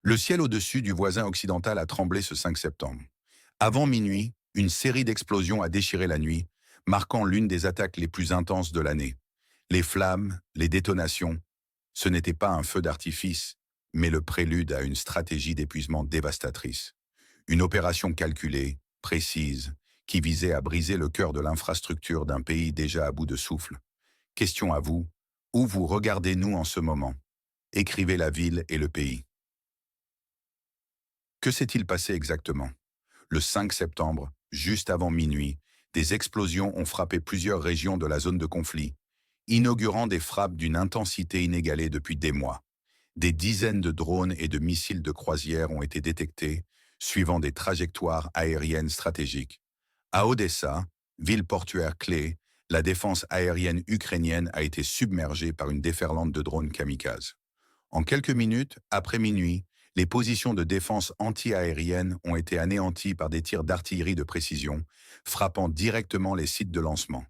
Le ciel au-dessus du voisin occidental a tremblé ce 5 septembre. Avant minuit, une série d'explosions a déchiré la nuit, marquant l'une des attaques les plus intenses de l'année. Les flammes, les détonations, ce n'était pas un feu d'artifice, mais le prélude à une stratégie d'épuisement dévastatrice. Une opération calculée, précise, qui visait à briser le cœur de l'infrastructure d'un pays déjà à bout de souffle. Question à vous, où vous regardez-nous en ce moment? Écrivez la ville et le pays. Que s'est-il passé exactement? Le 5 septembre, juste avant minuit, des explosions ont frappé plusieurs régions de la zone de conflit, inaugurant des frappes d'une intensité inégalée depuis des mois. Des dizaines de drones et de missiles de croisière ont été détectés, suivant des trajectoires aériennes stratégiques. À Odessa, ville portuaire clé, la défense aérienne ukrainienne a été submergée par une déferlante de drones kamikazes. En quelques minutes, après minuit, les positions de défense anti-aérienne ont été anéanties par des tirs d'artillerie de précision, frappant directement les sites de lancement.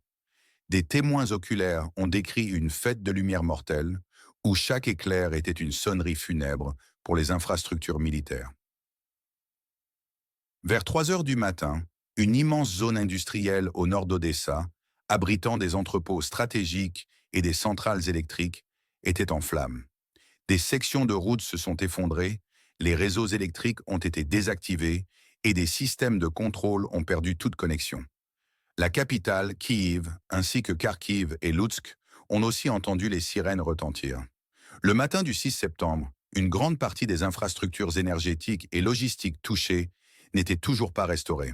Des témoins oculaires ont décrit une fête de lumière mortelle, où chaque éclair était une sonnerie funèbre pour les infrastructures militaires. Vers 3 heures du matin, une immense zone industrielle au nord d'Odessa, abritant des entrepôts stratégiques et des centrales électriques, était en flammes. Des sections de routes se sont effondrées, les réseaux électriques ont été désactivés et des systèmes de contrôle ont perdu toute connexion. La capitale, Kiev, ainsi que Kharkiv et Lutsk, ont aussi entendu les sirènes retentir. Le matin du 6 septembre, une grande partie des infrastructures énergétiques et logistiques touchées n'était toujours pas restaurée.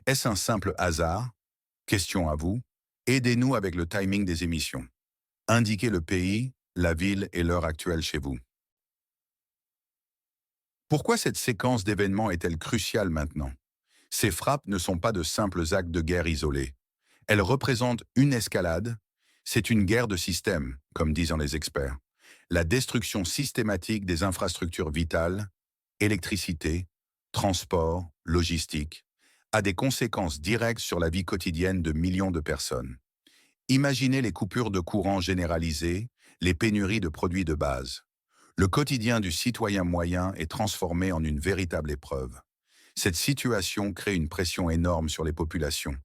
Est-ce un simple hasard? Question à vous. Aidez-nous avec le timing des émissions. Indiquez le pays, la ville et l'heure actuelle chez vous. Pourquoi cette séquence d'événements est-elle cruciale maintenant? Ces frappes ne sont pas de simples actes de guerre isolés. Elles représentent une escalade. C'est une guerre de système, comme disent les experts. La destruction systématique des infrastructures vitales, électricité, transport, logistique, a des conséquences directes sur la vie quotidienne de millions de personnes. Imaginez les coupures de courant généralisées, les pénuries de produits de base. Le quotidien du citoyen moyen est transformé en une véritable épreuve. Cette situation crée une pression énorme sur les populations,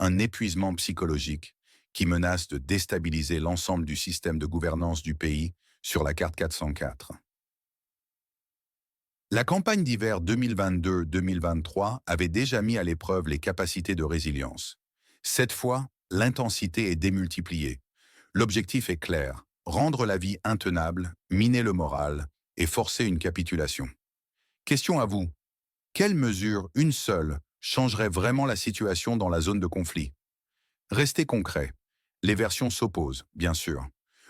un épuisement psychologique qui menace de déstabiliser l'ensemble du système de gouvernance du pays sur la carte 404. La campagne d'hiver 2022-2023 avait déjà mis à l'épreuve les capacités de résilience. Cette fois, l'intensité est démultipliée. L'objectif est clair, rendre la vie intenable, miner le moral et forcer une capitulation. Question à vous. Quelle mesure, une seule, changerait vraiment la situation dans la zone de conflit? Restez concret. Les versions s'opposent, bien sûr.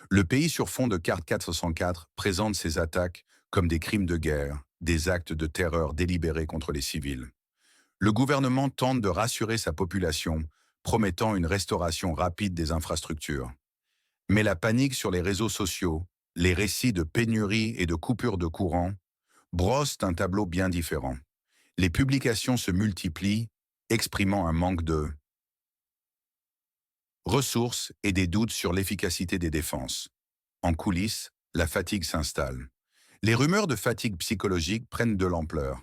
Le pays sur fond de carte 404 présente ces attaques comme des crimes de guerre, des actes de terreur délibérés contre les civils. Le gouvernement tente de rassurer sa population, promettant une restauration rapide des infrastructures. Mais la panique sur les réseaux sociaux, les récits de pénurie et de coupures de courant, brossent un tableau bien différent. Les publications se multiplient, exprimant un manque de ressources et des doutes sur l'efficacité des défenses. En coulisses, la fatigue s'installe. Les rumeurs de fatigue psychologique prennent de l'ampleur.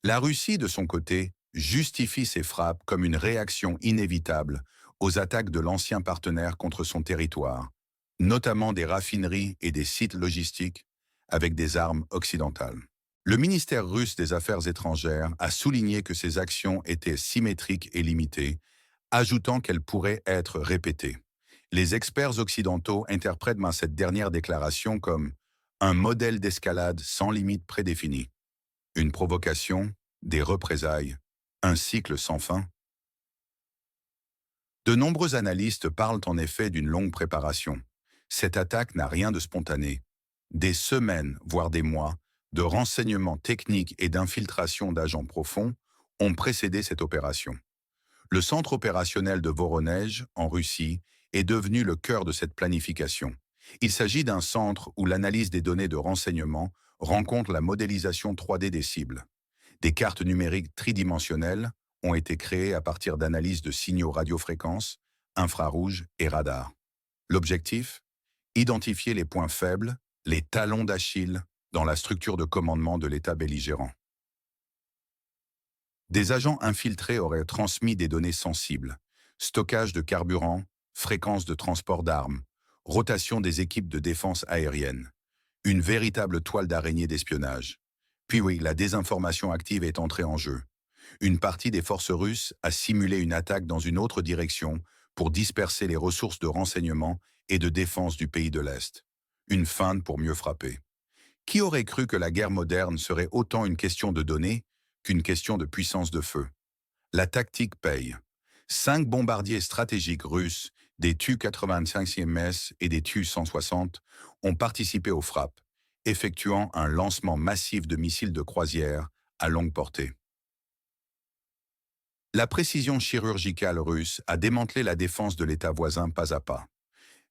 La Russie, de son côté, justifie ses frappes comme une réaction inévitable aux attaques de l'ancien partenaire contre son territoire, notamment des raffineries et des sites logistiques avec des armes occidentales. Le ministère russe des Affaires étrangères a souligné que ces actions étaient symétriques et limitées, ajoutant qu'elles pourraient être répétées. Les experts occidentaux interprètent cette dernière déclaration comme un modèle d'escalade sans limite prédéfinie, une provocation, des représailles, un cycle sans fin. De nombreux analystes parlent en effet d'une longue préparation. Cette attaque n'a rien de spontané. Des semaines, voire des mois, de renseignements techniques et d'infiltration d'agents profonds ont précédé cette opération. Le centre opérationnel de Voronej, en Russie, est devenu le cœur de cette planification. Il s'agit d'un centre où l'analyse des données de renseignement rencontre la modélisation 3D des cibles. Des cartes numériques tridimensionnelles ont été créées à partir d'analyses de signaux radiofréquences, infrarouges et radars. L'objectif? Identifier les points faibles, les talons d'Achille dans la structure de commandement de l'État belligérant. Des agents infiltrés auraient transmis des données sensibles: stockage de carburant, fréquence de transport d'armes, rotation des équipes de défense aérienne. Une véritable toile d'araignée d'espionnage. Puis oui, la désinformation active est entrée en jeu. Une partie des forces russes a simulé une attaque dans une autre direction pour disperser les ressources de renseignement et de défense du pays de l'Est. Une feinte pour mieux frapper. Qui aurait cru que la guerre moderne serait autant une question de données qu'une question de puissance de feu? La tactique paye. 5 bombardiers stratégiques russes, des Tu-85MS et des Tu-160, ont participé aux frappes, effectuant un lancement massif de missiles de croisière à longue portée. La précision chirurgicale russe a démantelé la défense de l'État voisin pas à pas.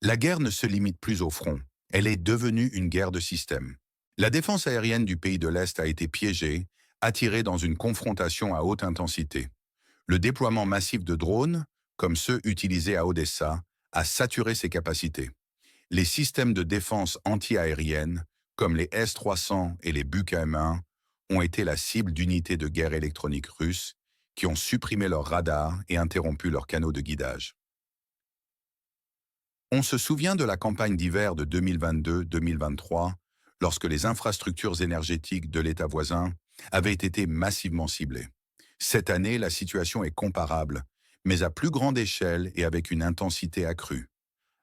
La guerre ne se limite plus au front, elle est devenue une guerre de système. La défense aérienne du pays de l'Est a été piégée, attirée dans une confrontation à haute intensité. Le déploiement massif de drones, comme ceux utilisés à Odessa, a saturé ses capacités. Les systèmes de défense anti-aérienne, comme les S-300 et les Buk-M1, ont été la cible d'unités de guerre électronique russes qui ont supprimé leurs radars et interrompu leurs canaux de guidage. On se souvient de la campagne d'hiver de 2022-2023, lorsque les infrastructures énergétiques de l'État voisin avaient été massivement ciblées. Cette année, la situation est comparable, mais à plus grande échelle et avec une intensité accrue.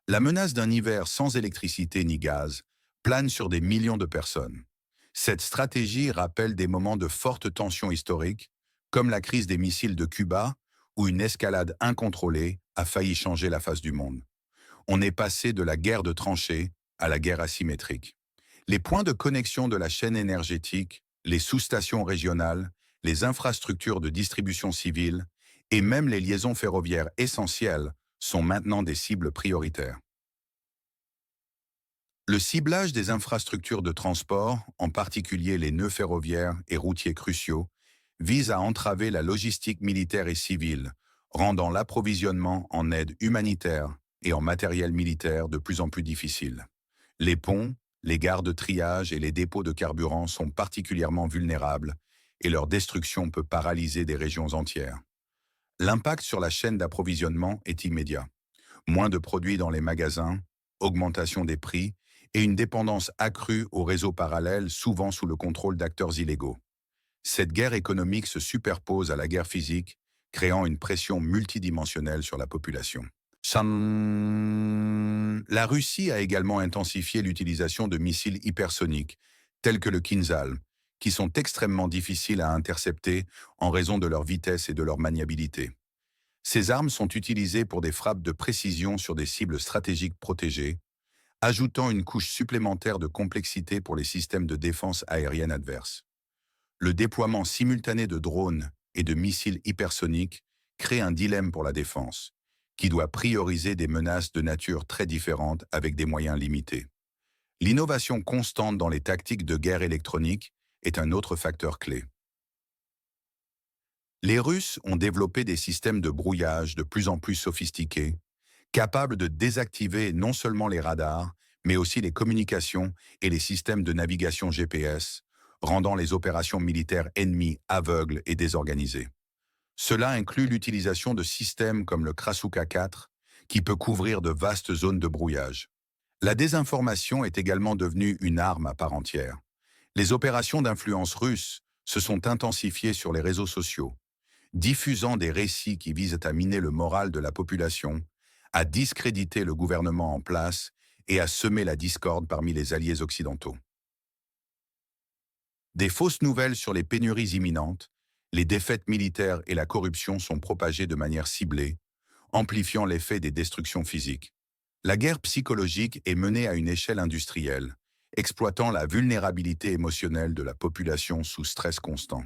La menace d'un hiver sans électricité ni gaz plane sur des millions de personnes. Cette stratégie rappelle des moments de forte tension historique, comme la crise des missiles de Cuba, où une escalade incontrôlée a failli changer la face du monde. On est passé de la guerre de tranchées à la guerre asymétrique. Les points de connexion de la chaîne énergétique, les sous-stations régionales, les infrastructures de distribution civile et même les liaisons ferroviaires essentielles sont maintenant des cibles prioritaires. Le ciblage des infrastructures de transport, en particulier les nœuds ferroviaires et routiers cruciaux, vise à entraver la logistique militaire et civile, rendant l'approvisionnement en aide humanitaire et en matériel militaire de plus en plus difficile. Les ponts, les gares de triage et les dépôts de carburant sont particulièrement vulnérables et leur destruction peut paralyser des régions entières. L'impact sur la chaîne d'approvisionnement est immédiat. Moins de produits dans les magasins, augmentation des prix et une dépendance accrue aux réseaux parallèles, souvent sous le contrôle d'acteurs illégaux. Cette guerre économique se superpose à la guerre physique, créant une pression multidimensionnelle sur la population. La Russie a également intensifié l'utilisation de missiles hypersoniques, tels que le Kinzhal, qui sont extrêmement difficiles à intercepter en raison de leur vitesse et de leur maniabilité. Ces armes sont utilisées pour des frappes de précision sur des cibles stratégiques protégées, ajoutant une couche supplémentaire de complexité pour les systèmes de défense aérienne adverses. Le déploiement simultané de drones et de missiles hypersoniques crée un dilemme pour la défense, qui doit prioriser des menaces de nature très différente avec des moyens limités. L'innovation constante dans les tactiques de guerre électronique est un autre facteur clé. Les Russes ont développé des systèmes de brouillage de plus en plus sophistiqués, capables de désactiver non seulement les radars, mais aussi les communications et les systèmes de navigation GPS, rendant les opérations militaires ennemies aveugles et désorganisées. Cela inclut l'utilisation de systèmes comme le Krasukha 4, qui peut couvrir de vastes zones de brouillage. La désinformation est également devenue une arme à part entière. Les opérations d'influence russes se sont intensifiées sur les réseaux sociaux, diffusant des récits qui visent à miner le moral de la population, à discréditer le gouvernement en place et à semer la discorde parmi les alliés occidentaux. Des fausses nouvelles sur les pénuries imminentes, les défaites militaires et la corruption sont propagées de manière ciblée, amplifiant l'effet des destructions physiques. La guerre psychologique est menée à une échelle industrielle, exploitant la vulnérabilité émotionnelle de la population sous stress constant.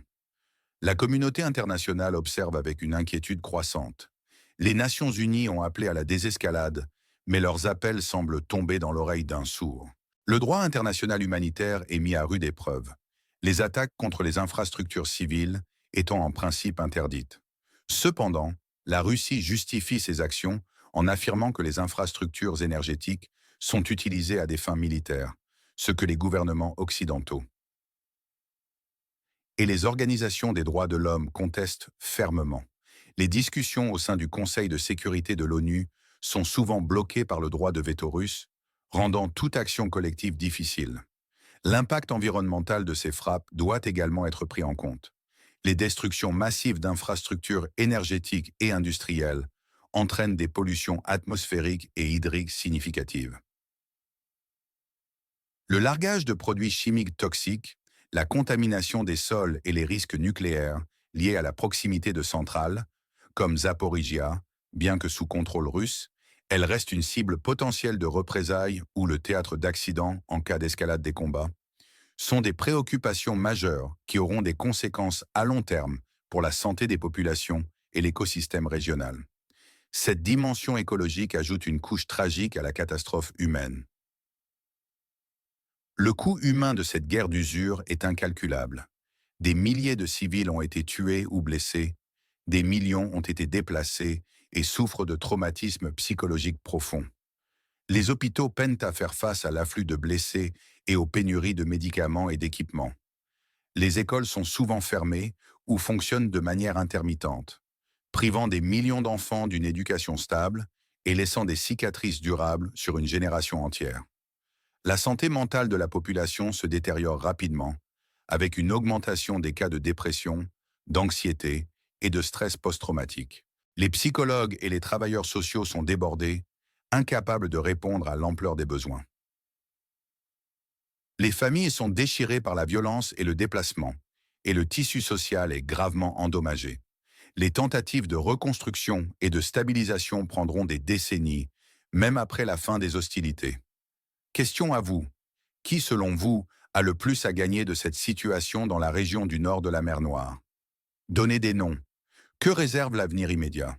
La communauté internationale observe avec une inquiétude croissante. Les Nations Unies ont appelé à la désescalade, mais leurs appels semblent tomber dans l'oreille d'un sourd. Le droit international humanitaire est mis à rude épreuve, les attaques contre les infrastructures civiles étant en principe interdites. Cependant, la Russie justifie ses actions en affirmant que les infrastructures énergétiques sont utilisées à des fins militaires, ce que les gouvernements occidentaux et les organisations des droits de l'homme contestent fermement. Les discussions au sein du Conseil de sécurité de l'ONU sont souvent bloquées par le droit de veto russe, rendant toute action collective difficile. L'impact environnemental de ces frappes doit également être pris en compte. Les destructions massives d'infrastructures énergétiques et industrielles entraînent des pollutions atmosphériques et hydriques significatives. Le largage de produits chimiques toxiques, la contamination des sols et les risques nucléaires liés à la proximité de centrales, comme Zaporizhia, bien que sous contrôle russe, elle reste une cible potentielle de représailles ou le théâtre d'accidents en cas d'escalade des combats, sont des préoccupations majeures qui auront des conséquences à long terme pour la santé des populations et l'écosystème régional. Cette dimension écologique ajoute une couche tragique à la catastrophe humaine. Le coût humain de cette guerre d'usure est incalculable. Des milliers de civils ont été tués ou blessés, des millions ont été déplacés et souffrent de traumatismes psychologiques profonds. Les hôpitaux peinent à faire face à l'afflux de blessés et aux pénuries de médicaments et d'équipements. Les écoles sont souvent fermées ou fonctionnent de manière intermittente, privant des millions d'enfants d'une éducation stable et laissant des cicatrices durables sur une génération entière. La santé mentale de la population se détériore rapidement, avec une augmentation des cas de dépression, d'anxiété et de stress post-traumatique. Les psychologues et les travailleurs sociaux sont débordés, incapables de répondre à l'ampleur des besoins. Les familles sont déchirées par la violence et le déplacement, et le tissu social est gravement endommagé. Les tentatives de reconstruction et de stabilisation prendront des décennies, même après la fin des hostilités. Question à vous. Qui, selon vous, a le plus à gagner de cette situation dans la région du nord de la mer Noire? Donnez des noms. Que réserve l'avenir immédiat?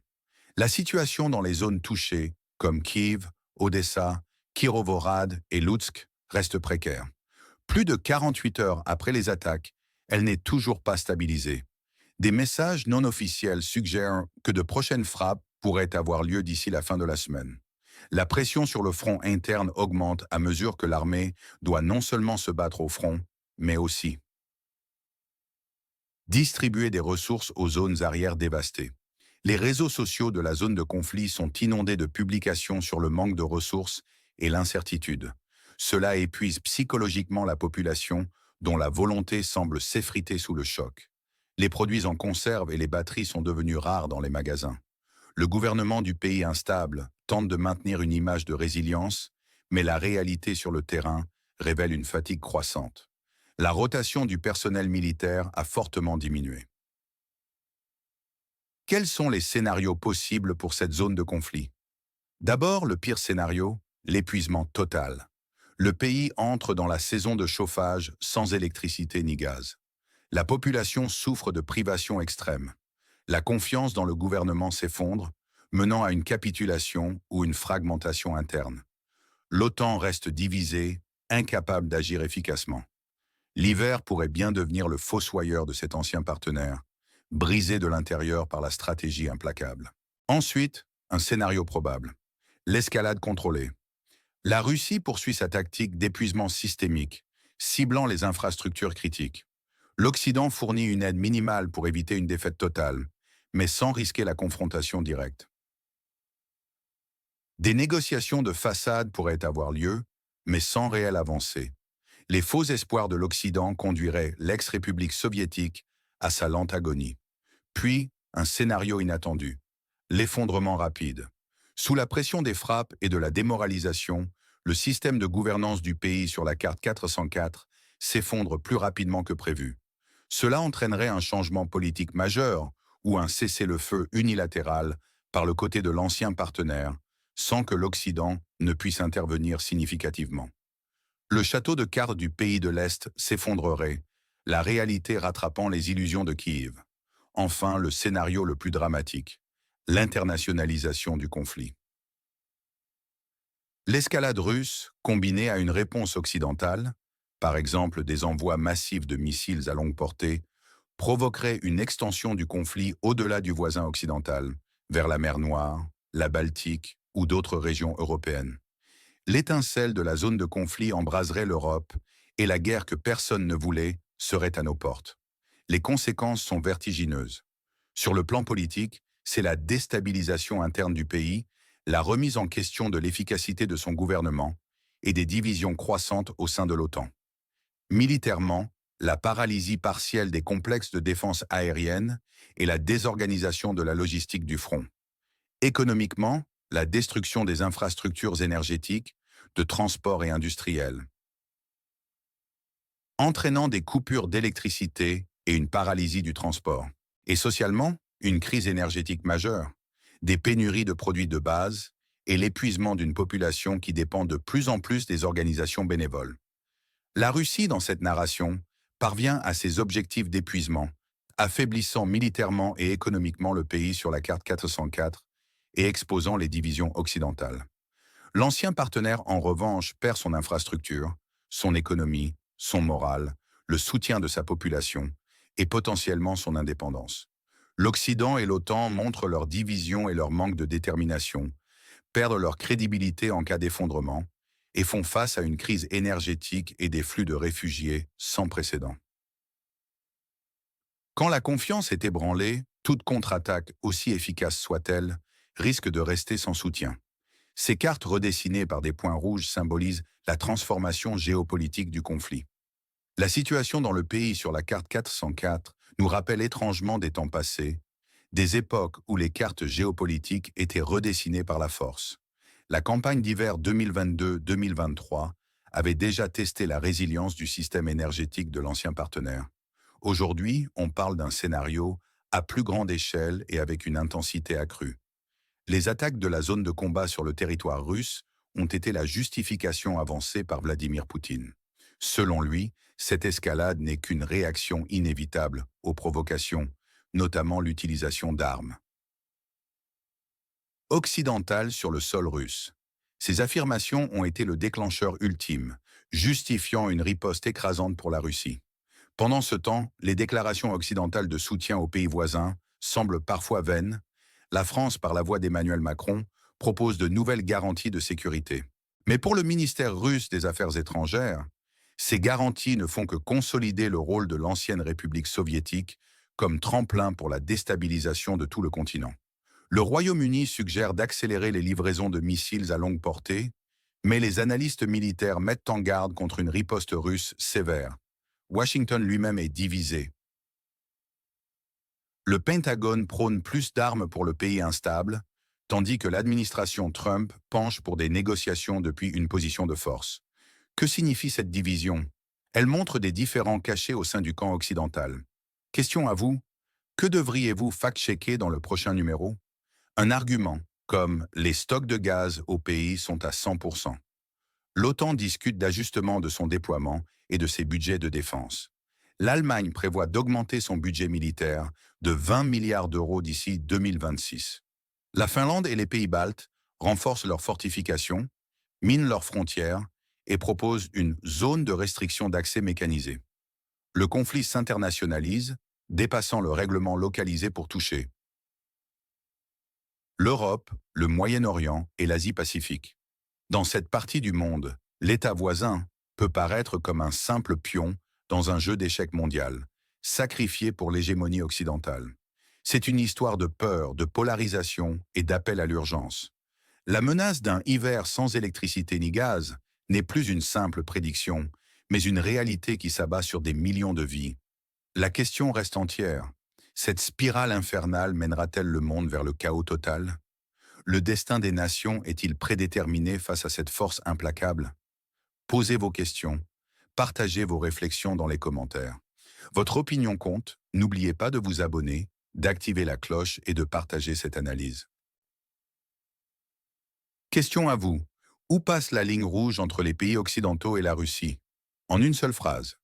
La situation dans les zones touchées, comme Kiev, Odessa, Kirovohrad et Loutsk, reste précaire. Plus de 48 heures après les attaques, elle n'est toujours pas stabilisée. Des messages non officiels suggèrent que de prochaines frappes pourraient avoir lieu d'ici la fin de la semaine. La pression sur le front interne augmente à mesure que l'armée doit non seulement se battre au front, mais aussi distribuer des ressources aux zones arrières dévastées. Les réseaux sociaux de la zone de conflit sont inondés de publications sur le manque de ressources et l'incertitude. Cela épuise psychologiquement la population, dont la volonté semble s'effriter sous le choc. Les produits en conserve et les batteries sont devenus rares dans les magasins. Le gouvernement du pays instable tente de maintenir une image de résilience, mais la réalité sur le terrain révèle une fatigue croissante. La rotation du personnel militaire a fortement diminué. Quels sont les scénarios possibles pour cette zone de conflit? D'abord, le pire scénario, l'épuisement total. Le pays entre dans la saison de chauffage sans électricité ni gaz. La population souffre de privations extrêmes. La confiance dans le gouvernement s'effondre, menant à une capitulation ou une fragmentation interne. L'OTAN reste divisée, incapable d'agir efficacement. L'hiver pourrait bien devenir le fossoyeur de cet ancien partenaire, brisé de l'intérieur par la stratégie implacable. Ensuite, un scénario probable. L'escalade contrôlée. La Russie poursuit sa tactique d'épuisement systémique, ciblant les infrastructures critiques. L'Occident fournit une aide minimale pour éviter une défaite totale, mais sans risquer la confrontation directe. Des négociations de façade pourraient avoir lieu, mais sans réelle avancée. Les faux espoirs de l'Occident conduiraient l'ex-République soviétique à sa lente agonie. Puis, un scénario inattendu. L'effondrement rapide. Sous la pression des frappes et de la démoralisation, le système de gouvernance du pays sur la carte 404 s'effondre plus rapidement que prévu. Cela entraînerait un changement politique majeur ou un cessez-le-feu unilatéral par le côté de l'ancien partenaire, sans que l'Occident ne puisse intervenir significativement. Le château de cartes du pays de l'Est s'effondrerait, la réalité rattrapant les illusions de Kiev. Enfin, le scénario le plus dramatique, l'internationalisation du conflit. L'escalade russe, combinée à une réponse occidentale, par exemple des envois massifs de missiles à longue portée, provoquerait une extension du conflit au-delà du voisin occidental, vers la mer Noire, la Baltique ou d'autres régions européennes. L'étincelle de la zone de conflit embraserait l'Europe et la guerre que personne ne voulait serait à nos portes. Les conséquences sont vertigineuses. Sur le plan politique, c'est la déstabilisation interne du pays, la remise en question de l'efficacité de son gouvernement et des divisions croissantes au sein de l'OTAN. Militairement, la paralysie partielle des complexes de défense aérienne et la désorganisation de la logistique du front. Économiquement, la destruction des infrastructures énergétiques, de transport et industriels, entraînant des coupures d'électricité et une paralysie du transport. Et socialement, une crise énergétique majeure, des pénuries de produits de base et l'épuisement d'une population qui dépend de plus en plus des organisations bénévoles. La Russie, dans cette narration, parvient à ses objectifs d'épuisement, affaiblissant militairement et économiquement le pays sur la carte 404 et exposant les divisions occidentales. L'ancien partenaire, en revanche, perd son infrastructure, son économie, son moral, le soutien de sa population et potentiellement son indépendance. L'Occident et l'OTAN montrent leur division et leur manque de détermination, perdent leur crédibilité en cas d'effondrement et font face à une crise énergétique et des flux de réfugiés sans précédent. Quand la confiance est ébranlée, toute contre-attaque, aussi efficace soit-elle, risque de rester sans soutien. Ces cartes redessinées par des points rouges symbolisent la transformation géopolitique du conflit. La situation dans le pays sur la carte 404 nous rappelle étrangement des temps passés, des époques où les cartes géopolitiques étaient redessinées par la force. La campagne d'hiver 2022-2023 avait déjà testé la résilience du système énergétique de l'ancien partenaire. Aujourd'hui, on parle d'un scénario à plus grande échelle et avec une intensité accrue. Les attaques de la zone de combat sur le territoire russe ont été la justification avancée par Vladimir Poutine. Selon lui, cette escalade n'est qu'une réaction inévitable aux provocations, notamment l'utilisation d'armes occidentales sur le sol russe. Ces affirmations ont été le déclencheur ultime, justifiant une riposte écrasante pour la Russie. Pendant ce temps, les déclarations occidentales de soutien aux pays voisins semblent parfois vaines. La France, par la voix d'Emmanuel Macron, propose de nouvelles garanties de sécurité. Mais pour le ministère russe des Affaires étrangères, ces garanties ne font que consolider le rôle de l'ancienne République soviétique comme tremplin pour la déstabilisation de tout le continent. Le Royaume-Uni suggère d'accélérer les livraisons de missiles à longue portée, mais les analystes militaires mettent en garde contre une riposte russe sévère. Washington lui-même est divisé. Le Pentagone prône plus d'armes pour le pays instable, tandis que l'administration Trump penche pour des négociations depuis une position de force. Que signifie cette division? Elle montre des différends cachés au sein du camp occidental. Question à vous, que devriez-vous fact-checker dans le prochain numéro? Un argument, comme les stocks de gaz au pays sont à 100%. L'OTAN discute d'ajustement de son déploiement et de ses budgets de défense. L'Allemagne prévoit d'augmenter son budget militaire de 20 milliards d'euros d'ici 2026. La Finlande et les pays baltes renforcent leurs fortifications, minent leurs frontières et proposent une zone de restriction d'accès mécanisée. Le conflit s'internationalise, dépassant le règlement localisé pour toucher l'Europe, le Moyen-Orient et l'Asie-Pacifique. Dans cette partie du monde, l'État voisin peut paraître comme un simple pion dans un jeu d'échecs mondial, sacrifié pour l'hégémonie occidentale. C'est une histoire de peur, de polarisation et d'appel à l'urgence. La menace d'un hiver sans électricité ni gaz n'est plus une simple prédiction, mais une réalité qui s'abat sur des millions de vies. La question reste entière. Cette spirale infernale mènera-t-elle le monde vers le chaos total? Le destin des nations est-il prédéterminé face à cette force implacable? Posez vos questions, partagez vos réflexions dans les commentaires. Votre opinion compte, n'oubliez pas de vous abonner, d'activer la cloche et de partager cette analyse. Question à vous. Où passe la ligne rouge entre les pays occidentaux et la Russie? En une seule phrase.